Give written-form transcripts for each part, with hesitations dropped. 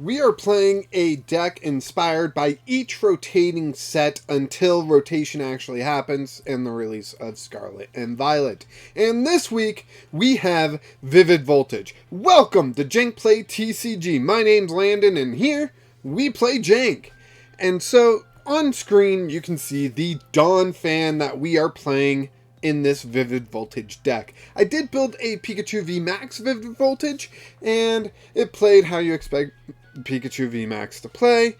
We are playing a deck inspired by each rotating set until rotation actually happens and the release of Scarlet and Violet. And this week, we have Vivid Voltage. Welcome to Jank Play TCG. My name's Landon, and here, we play Jank. And so, on screen, you can see the Donphan that we are playing in this Vivid Voltage deck. I did build a Pikachu VMAX Vivid Voltage, and it played how you expect Pikachu VMAX to play,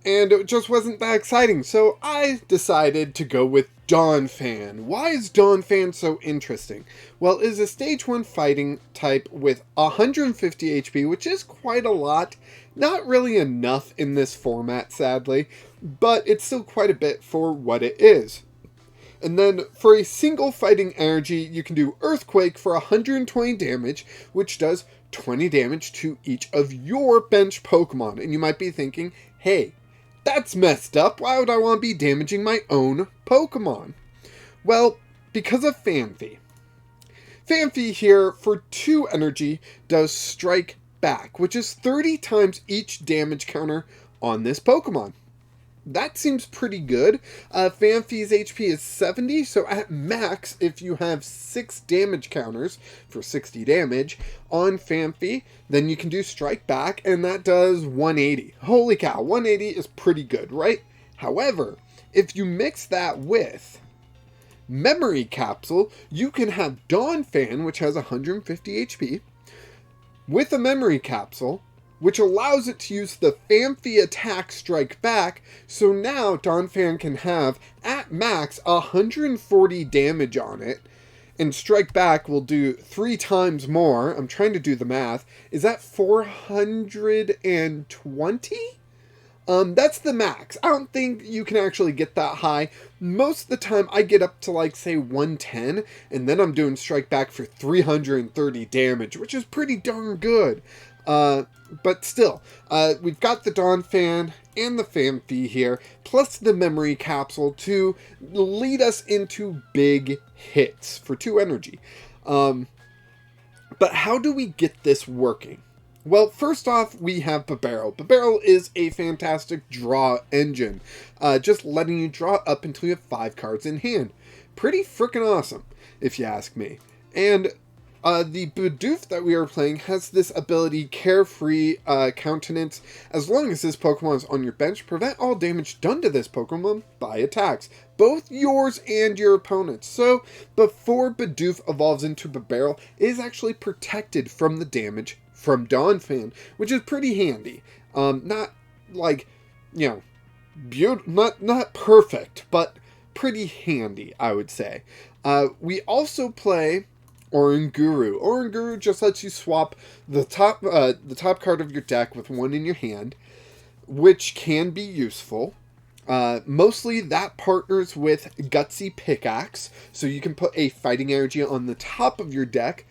and it just wasn't that exciting, so I decided to go with Donphan. Why is Donphan so interesting? Well, it is a stage 1 fighting type with 150 HP, which is quite a lot. Not really enough in this format, sadly, but it's still quite a bit for what it is. And then for a single fighting energy, you can do Earthquake for 120 damage, which does 20 damage to each of your bench Pokemon. And you might be thinking, hey, that's messed up. Why would I want to be damaging my own Pokemon? Well, because of Phanpy. Phanpy here, for 2 energy, does Strike Back, which is 30 times each damage counter on this Pokemon. That seems pretty good. Phanpy's HP is 70, so at max, if you have 6 damage counters for 60 damage on Phanpy, then you can do Strike Back, and that does 180. Holy cow, 180 is pretty good, right? However, if you mix that with Memory Capsule, you can have Donphan, which has 150 HP, with a Memory Capsule, which allows it to use the Phanpy attack Strike Back, so now Donphan can have, at max, 140 damage on it, and Strike Back will do 3 times more. I'm trying to do the math. Is that 420? That's the max. I don't think you can actually get that high. Most of the time, I get up to, like, say, 110, and then I'm doing Strike Back for 330 damage, which is pretty darn good. But still, we've got the Donphan and the Phanpy here, plus the Memory Capsule to lead us into big hits for 2 energy. But how do we get this working? Well, first off, we have Bibarel. Bibarel is a fantastic draw engine, just letting you draw up until you have 5 cards in hand. Pretty freaking awesome, if you ask me. And the Bidoof that we are playing has this ability, Carefree Countenance. As long as this Pokemon is on your bench, prevent all damage done to this Pokemon by attacks, both yours and your opponent's. So, before Bidoof evolves into Bibarel, it is actually protected from the damage from Donphan, which is pretty handy. Not, like, you know, not perfect, but pretty handy, I would say. We also play Oranguru. Oranguru just lets you swap the top card of your deck with one in your hand, which can be useful. Mostly that partners with Gutsy Pickaxe, so you can put a fighting energy on the top of your deck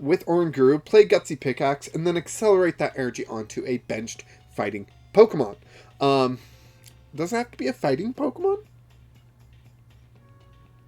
with Oranguru, play Gutsy Pickaxe, and then accelerate that energy onto a benched fighting Pokemon. Does it have to be a fighting Pokemon?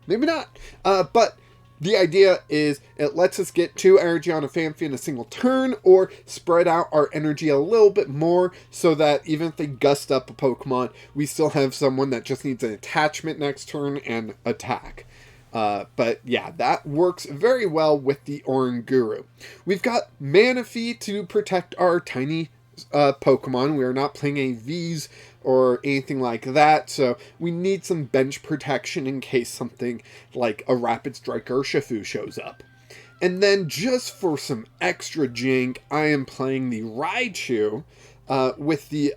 Maybe not. But the idea is it lets us get 2 energy on a Phanpy in a single turn, or spread out our energy a little bit more so that even if they gust up a Pokemon, we still have someone that just needs an attachment next turn and attack. But yeah, that works very well with the Oranguru. We've got Manaphy to protect our tiny Pokemon. We are not playing a V's or anything like that, so we need some bench protection in case something like a Rapid Strike Urshifu shows up. And then just for some extra jank, I am playing the Raichu with the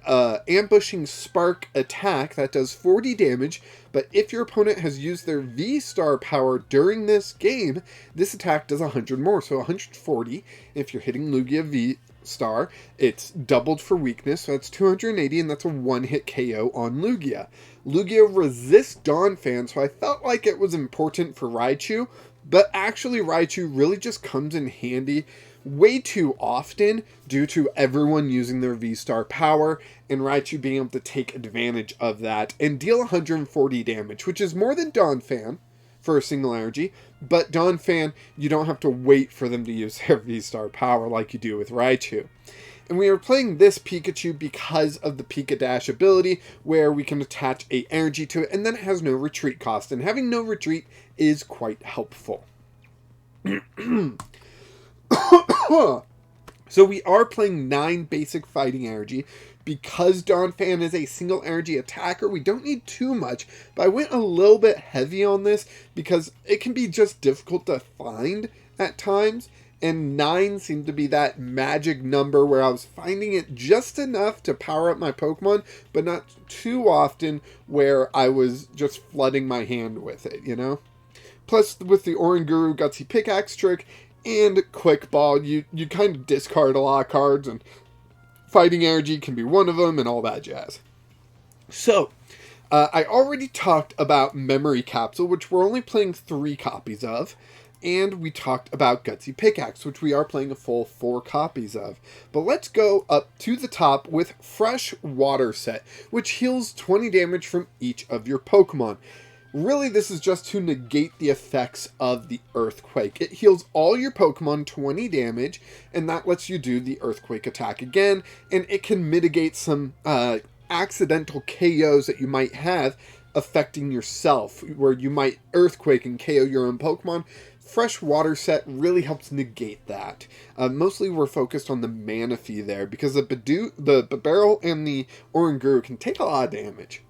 Ambushing Spark attack that does 40 damage, but if your opponent has used their V-Star power during this game, this attack does 100 more, so 140 if you're hitting Lugia V-Star. It's doubled for weakness, so that's 280, and that's a 1-hit KO on Lugia. Lugia resists Donphan, so I felt like it was important for Raichu, but actually Raichu really just comes in handy way too often due to everyone using their V-Star power, and Raichu being able to take advantage of that and deal 140 damage, which is more than Donphan for a single energy, but Donphan, you don't have to wait for them to use their V-Star power like you do with Raichu. And we are playing this Pikachu because of the Pika Dash ability, where we can attach a energy to it, and then it has no retreat cost. And having no retreat is quite helpful. So we are playing 9 basic fighting energy. Because Donphan is a single energy attacker, we don't need too much, but I went a little bit heavy on this because it can be just difficult to find at times, and 9 seemed to be that magic number where I was finding it just enough to power up my Pokemon, but not too often where I was just flooding my hand with it, you know? Plus, with the Oranguru Gutsy Pickaxe trick and Quick Ball, you kind of discard a lot of cards, and fighting energy can be one of them, and all that jazz. So, I already talked about Memory Capsule, which we're only playing 3 copies of, and we talked about Gutsy Pickaxe, which we are playing a full 4 copies of. But let's go up to the top with Fresh Water Set, which heals 20 damage from each of your Pokemon. Really, this is just to negate the effects of the Earthquake. It heals all your Pokemon 20 damage, and that lets you do the Earthquake attack again, and it can mitigate some accidental KOs that you might have affecting yourself, where you might Earthquake and KO your own Pokemon. Fresh Water Set really helps negate that. Mostly we're focused on the Manaphy there, because the Bibarel and the Oranguru can take a lot of damage.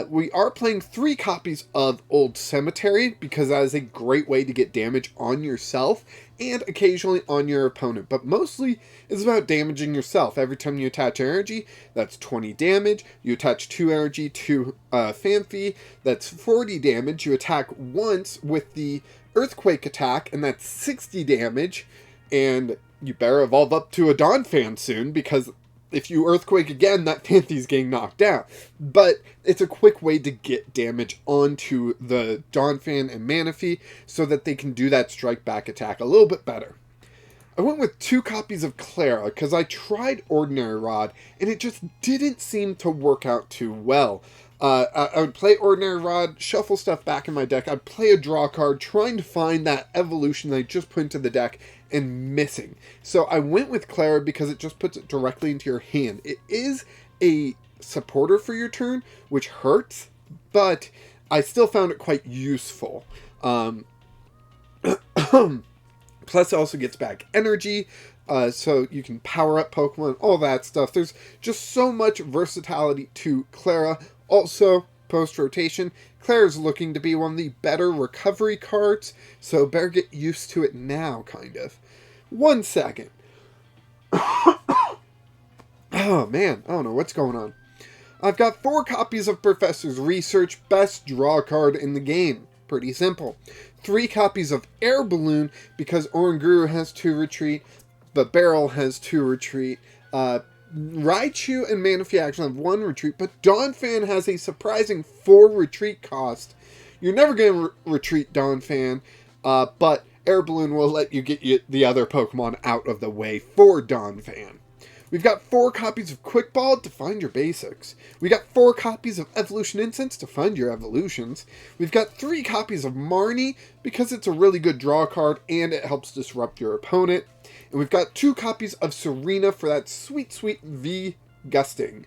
We are playing 3 copies of Old Cemetery, because that is a great way to get damage on yourself and occasionally on your opponent. But mostly it's about damaging yourself. Every time you attach energy, that's 20 damage. You attach 2 energy to Phanpy, that's 40 damage. You attack once with the Earthquake attack, and that's 60 damage. And you better evolve up to a Donphan soon, because if you Earthquake again, that Phanpy's getting knocked out. But it's a quick way to get damage onto the Donphan and Manaphy so that they can do that strike back attack a little bit better. I went with 2 copies of Klara because I tried Ordinary Rod and it just didn't seem to work out too well. I would play Ordinary Rod, shuffle stuff back in my deck. I'd play a draw card, trying to find that evolution that I just put into the deck, and missing. So I went with Klara because it just puts it directly into your hand. It is a supporter for your turn, which hurts, but I still found it quite useful. Plus it also gets back energy, so you can power up Pokemon, all that stuff. There's just so much versatility to Klara. Also, post-rotation, Klara's looking to be one of the better recovery cards, so better get used to it now, kind of. 1 second. Oh man, I don't know what's going on. I've got 4 copies of Professor's Research, best draw card in the game. Pretty simple. 3 copies of Air Balloon, because Oranguru has 2 retreat, Bibarel has 2 retreat, Raichu and Manaphy actually have 1 retreat, but Donphan has a surprising 4 retreat cost. You're never going to retreat Donphan, but Air Balloon will let you get the other Pokemon out of the way for Donphan. We've got 4 copies of Quick Ball to find your basics. We got 4 copies of Evolution Incense to find your evolutions. We've got 3 copies of Marnie because it's a really good draw card and it helps disrupt your opponent. And we've got 2 copies of Serena for that sweet, sweet V gusting.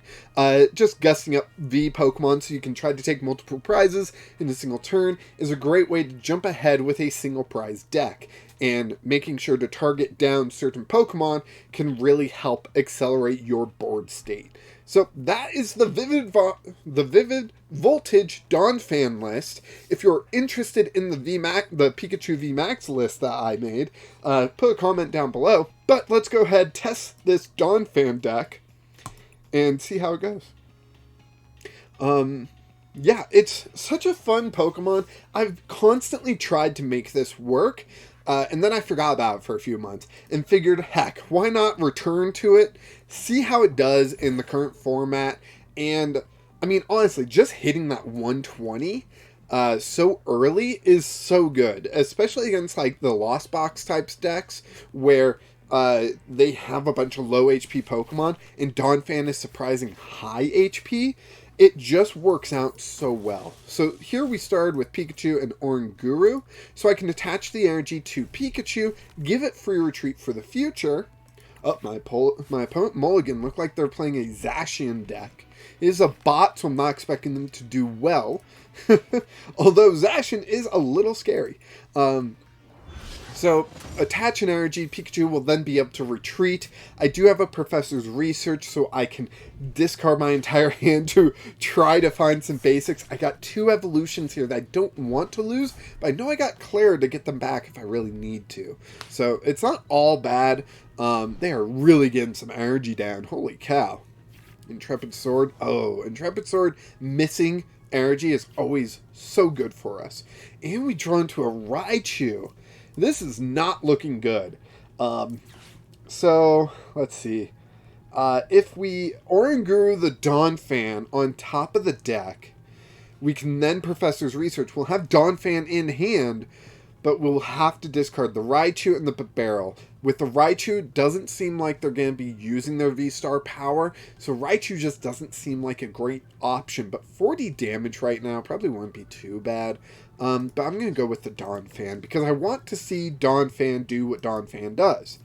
Just gusting up V Pokemon so you can try to take multiple prizes in a single turn is a great way to jump ahead with a single prize deck. And making sure to target down certain Pokemon can really help accelerate your board state. So that is the Vivid Voltage Donphan list. If you're interested in the Pikachu VMAX list that I made, put a comment down below. But let's go ahead, test this Donphan deck, and see how it goes. Yeah, it's such a fun Pokemon. I've constantly tried to make this work. And then I forgot about it for a few months and figured, heck, why not return to it, see how it does in the current format. And I mean, honestly, just hitting that 120 so early is so good, especially against like the Lost Box types decks where they have a bunch of low HP Pokemon and Donphan is surprising high HP. It just works out so well. So here we started with Pikachu and Oranguru, so I can attach the energy to Pikachu, give it free retreat for the future. Oh, my opponent Mulligan looked like they're playing a Zacian deck. It is a bot, so I'm not expecting them to do well. Although Zacian is a little scary. So, attach an energy, Pikachu will then be able to retreat. I do have a Professor's Research, so I can discard my entire hand to try to find some basics. I got 2 evolutions here that I don't want to lose, but I know I got Klara to get them back if I really need to. So, it's not all bad. They are really getting some energy down. Holy cow. Intrepid Sword. Oh, Intrepid Sword missing energy is always so good for us. And we draw into a Raichu. This is not looking good. So, let's see. If we Oranguru the Donphan on top of the deck, we can then Professor's Research. We'll have Donphan in hand, but we'll have to discard the Raichu and the Bibarel. With the Raichu, it doesn't seem like they're going to be using their V-Star power, so Raichu just doesn't seem like a great option. But 40 damage right now probably won't be too bad. But I'm going to go with the Donphan, because I want to see Donphan do what Donphan does.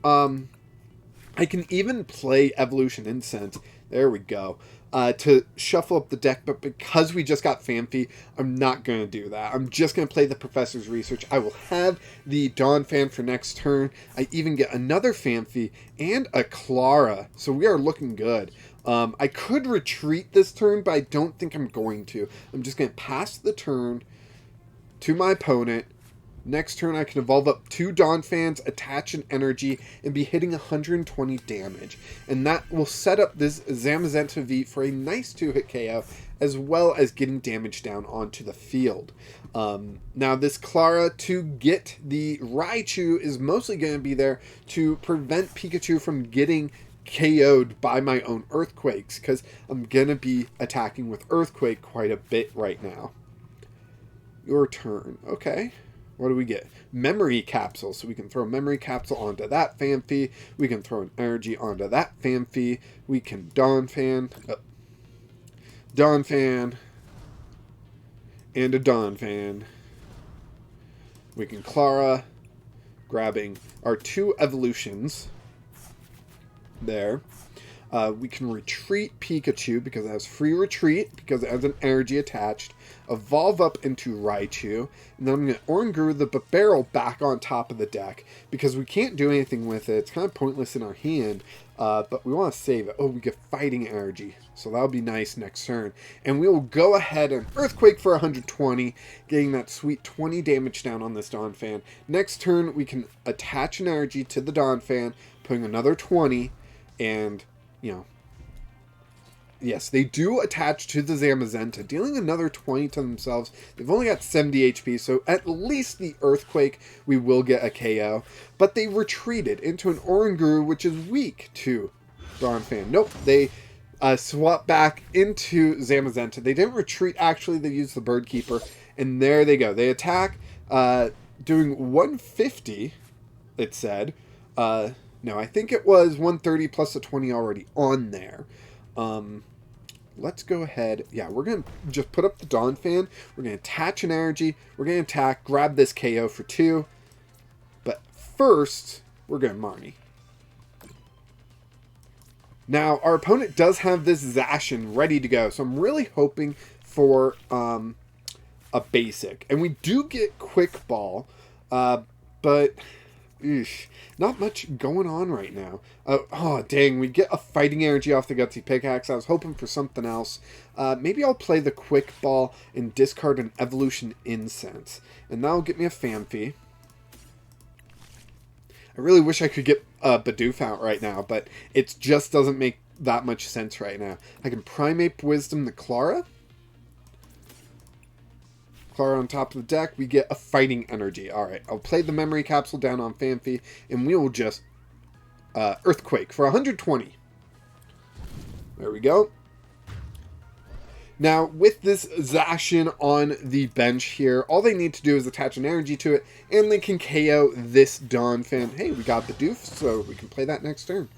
I can even play Evolution Incense, there we go, to shuffle up the deck, but because we just got Phanpy, I'm not going to do that. I'm just going to play the Professor's Research. I will have the Donphan for next turn. I even get another Phanpy and a Klara, so we are looking good. I could retreat this turn, but I don't think I'm going to. I'm just going to pass the turn to my opponent. Next turn, I can evolve up 2 Donphans, attach an energy, and be hitting 120 damage. And that will set up this Zamazenta V for a nice 2-hit KO, as well as getting damage down onto the field. Now, this Klara to get the Raichu is mostly going to be there to prevent Pikachu from getting KO'd by my own Earthquakes, because I'm going to be attacking with Earthquake quite a bit right now. Your turn. Okay. What do we get? Memory Capsule. So we can throw Memory Capsule onto that Phanpy. We can throw an energy onto that Phanpy. We can Donphan. Donphan. And a Donphan. We can Klara. Grabbing our 2 evolutions. There. We can retreat Pikachu because it has free retreat, because it has an energy attached. Evolve up into Raichu, and then I'm going to Oranguru the Bibarel back on top of the deck, because we can't do anything with it. It's kind of pointless in our hand, but we want to save it. Oh, we get fighting energy, so that'll be nice next turn. And we will go ahead and Earthquake for 120, getting that sweet 20 damage down on this Donphan. Next turn, we can attach an energy to the Donphan, putting another 20, and, you know, yes, they do attach to the Zamazenta, dealing another 20 to themselves. They've only got 70 HP, so at least the Earthquake, we will get a KO. But they retreated into an Oranguru, which is weak to Donphan. Nope, they swap back into Zamazenta. They didn't retreat, actually, they used the Bird Keeper, and there they go. They attack, doing 150, it said. No, I think it was 130 plus the 20 already on there. Let's go ahead. Yeah, we're going to just put up the Donphan. We're going to attach an energy. We're going to attack, grab this KO for 2. But first, we're going to Marnie. Now, our opponent does have this Zacian ready to go, so I'm really hoping for a basic. And we do get Quick Ball, but eesh, not much going on right now. Oh, dang, we get a fighting energy off the Gutsy Pickaxe. I was hoping for something else. Maybe I'll play the Quick Ball and discard an Evolution Incense. And that'll get me a Phanpy. I really wish I could get Bidoof out right now, but it just doesn't make that much sense right now. I can Primate Wisdom the Klara. Klara on top of the deck, we get a fighting energy. Alright, I'll play the Memory Capsule down on Phanpy, and we will just Earthquake for 120. There we go. Now, with this Zacian on the bench here, all they need to do is attach an energy to it, and they can KO this Donphan. Hey, we got Bidoof, so we can play that next turn.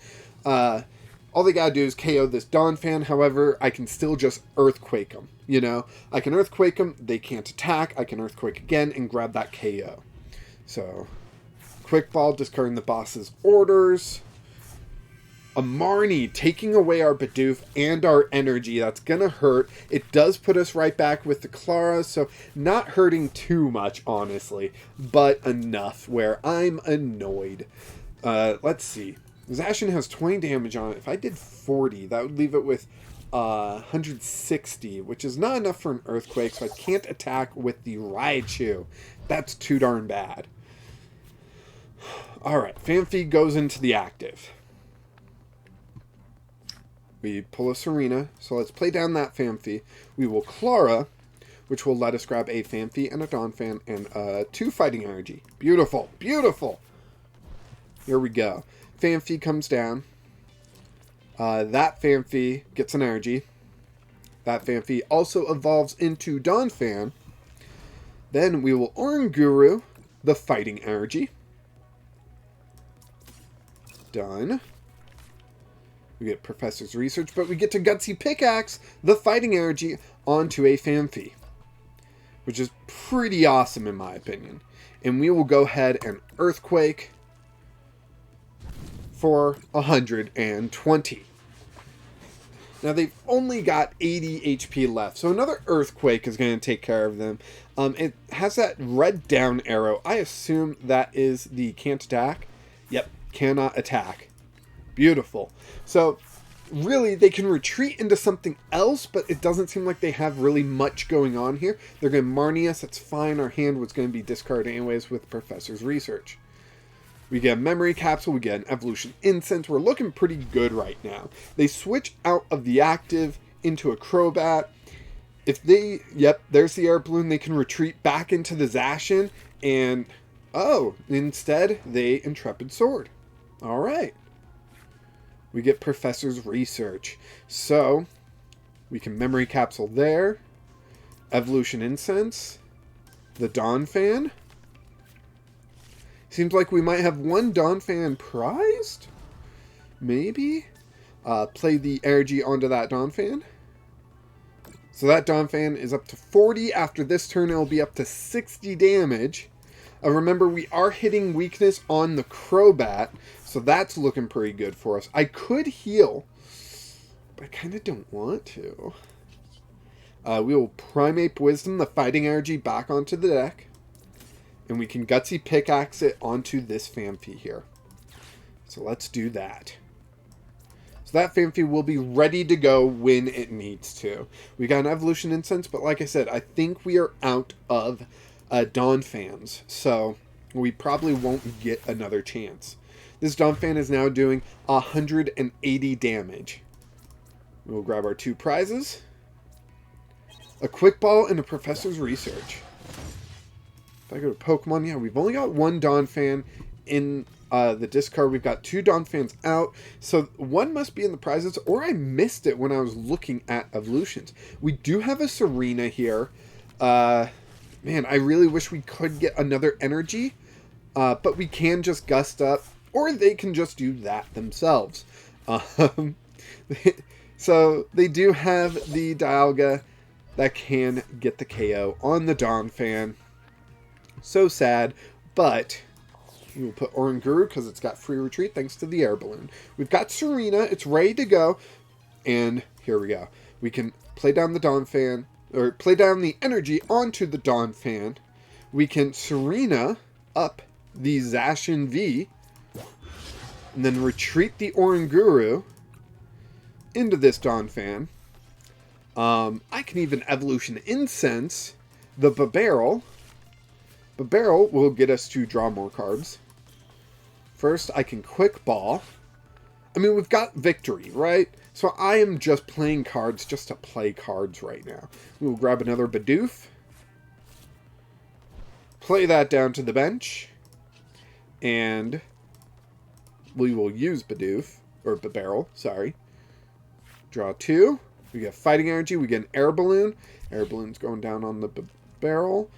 All they gotta do is KO this Donphan. However, I can still just Earthquake them. You know, I can Earthquake them, they can't attack, I can Earthquake again and grab that KO. So, Quick Ball, discarding the boss's orders. A Marnie taking away our Bidoof and our energy. That's going to hurt. It does put us right back with the Klara, so not hurting too much, honestly, but enough where I'm annoyed. Let's see. Zacian has 20 damage on it. If I did 40, that would leave it with 160, which is not enough for an Earthquake, so I can't attack with the Raichu. That's too darn bad. Alright, Phanpy goes into the active. We pull a Serena, so let's play down that Phanpy. We will Klara, which will let us grab a Phanpy and a Donphan and 2 fighting energy. Beautiful, beautiful! Here we go. Phanpy comes down. That Phanpy gets an energy. That Phanpy also evolves into Donphan. Then we will Oranguru the fighting energy. Done. We get Professor's Research, but we get to Gutsy Pickaxe the fighting energy onto a Phanpy, which is pretty awesome in my opinion. And we will go ahead and Earthquake for 120. Now they've only got 80 HP left, so another Earthquake is going to take care of them. It has that red down arrow. I assume that is the can't attack. Yep, cannot attack. Beautiful. So really they can retreat into something else, but it doesn't seem like they have really much going on here. They're going to Marnie us. That's fine. Our hand was going to be discarded anyways with Professor's Research. We get a Memory Capsule. We get an Evolution Incense. We're looking pretty good right now. They switch out of the active into a Crobat. If they... Yep, there's the Air Balloon. They can retreat back into the Zacian. And... oh, instead, they Intrepid Sword. Alright. We get Professor's Research. So, we can Memory Capsule there. Evolution Incense. The Donphan. Seems like we might have one Donphan prized? Maybe? Play the energy onto that Donphan. So that Donphan is up to 40. After this turn, it will be up to 60 damage. Remember, we are hitting weakness on the Crobat, so that's looking pretty good for us. I could heal, but I kind of don't want to. We will Primeape Wisdom, the fighting energy, back onto the deck. And we can Gutsy Pickaxe it onto this Phanpy here. So let's do that. So that Phanpy will be ready to go when it needs to. We got an Evolution Incense, but like I said, I think we are out of Donphans, so we probably won't get another chance. This Donphan is now doing 180 damage. We'll grab our 2 prizes. A Quick Ball and a Professor's Research. If I go to Pokemon, yeah, we've only got 1 Donphan in the discard. We've got 2 Donphans out, so 1 must be in the prizes, or I missed it when I was looking at evolutions. We do have a Serena here. Man, I really wish we could get another energy, but we can just gust up, or they can just do that themselves. So they do have the Dialga that can get the KO on the Donphan. So sad, but we will put Oranguru because it's got free retreat thanks to the Air Balloon. We've got Serena. It's ready to go, and here we go. We can play down the Donphan, or play down the energy onto the Donphan. We can Serena up the Zacian V, and then retreat the Oranguru into this Donphan. I can even Evolution Incense the Bibarel. Bibarel will get us to draw more cards. First, I can Quick Ball. I mean, we've got victory, right? So I am just playing cards just to play cards right now. We will grab another Bidoof. Play that down to the bench. And we will use Bidoof, or Bibarel, sorry. Draw 2. We get Fighting Energy. We get an Air Balloon. Air Balloon's going down on the Bibarel.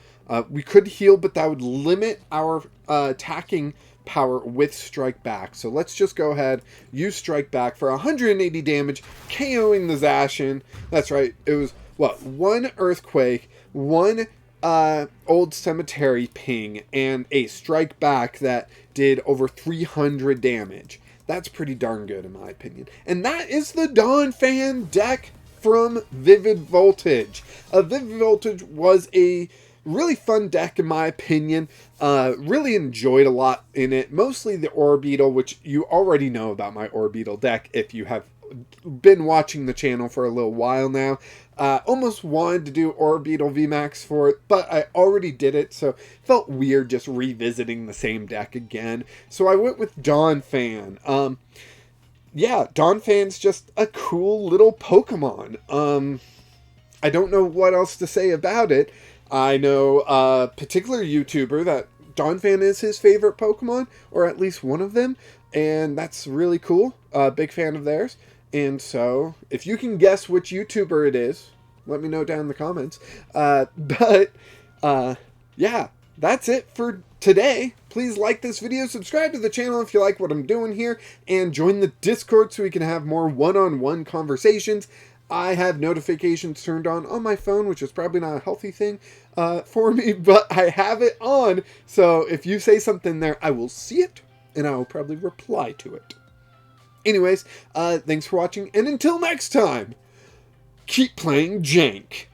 We could heal, but that would limit our attacking power with Strike Back. So let's just go ahead, use Strike Back for 180 damage, KOing the Zacian. That's right. It was, what, 1 Earthquake, 1 Old Cemetery ping, and a Strike Back that did over 300 damage. That's pretty darn good in my opinion. And that is the Donphan deck from Vivid Voltage. Vivid Voltage was a really fun deck in my opinion. Really enjoyed a lot in it. Mostly the Orbeetle, which you already know about my Orbeetle deck if you have been watching the channel for a little while now. Almost wanted to do Orbeetle VMAX for it, but I already did it, so felt weird just revisiting the same deck again. So I went with Donphan. Yeah, Donphan's just a cool little Pokemon. I don't know what else to say about it. I know a particular YouTuber that Donphan is his favorite Pokemon, or at least one of them, and that's really cool. Big fan of theirs. And so, if you can guess which YouTuber it is, let me know down in the comments. Yeah, that's it for today. Please like this video, subscribe to the channel if you like what I'm doing here, and join the Discord so we can have more one-on-one conversations. I have notifications turned on my phone, which is probably not a healthy thing for me, but I have it on, so if you say something there, I will see it, and I will probably reply to it. Anyways, thanks for watching, and until next time, keep playing Jank.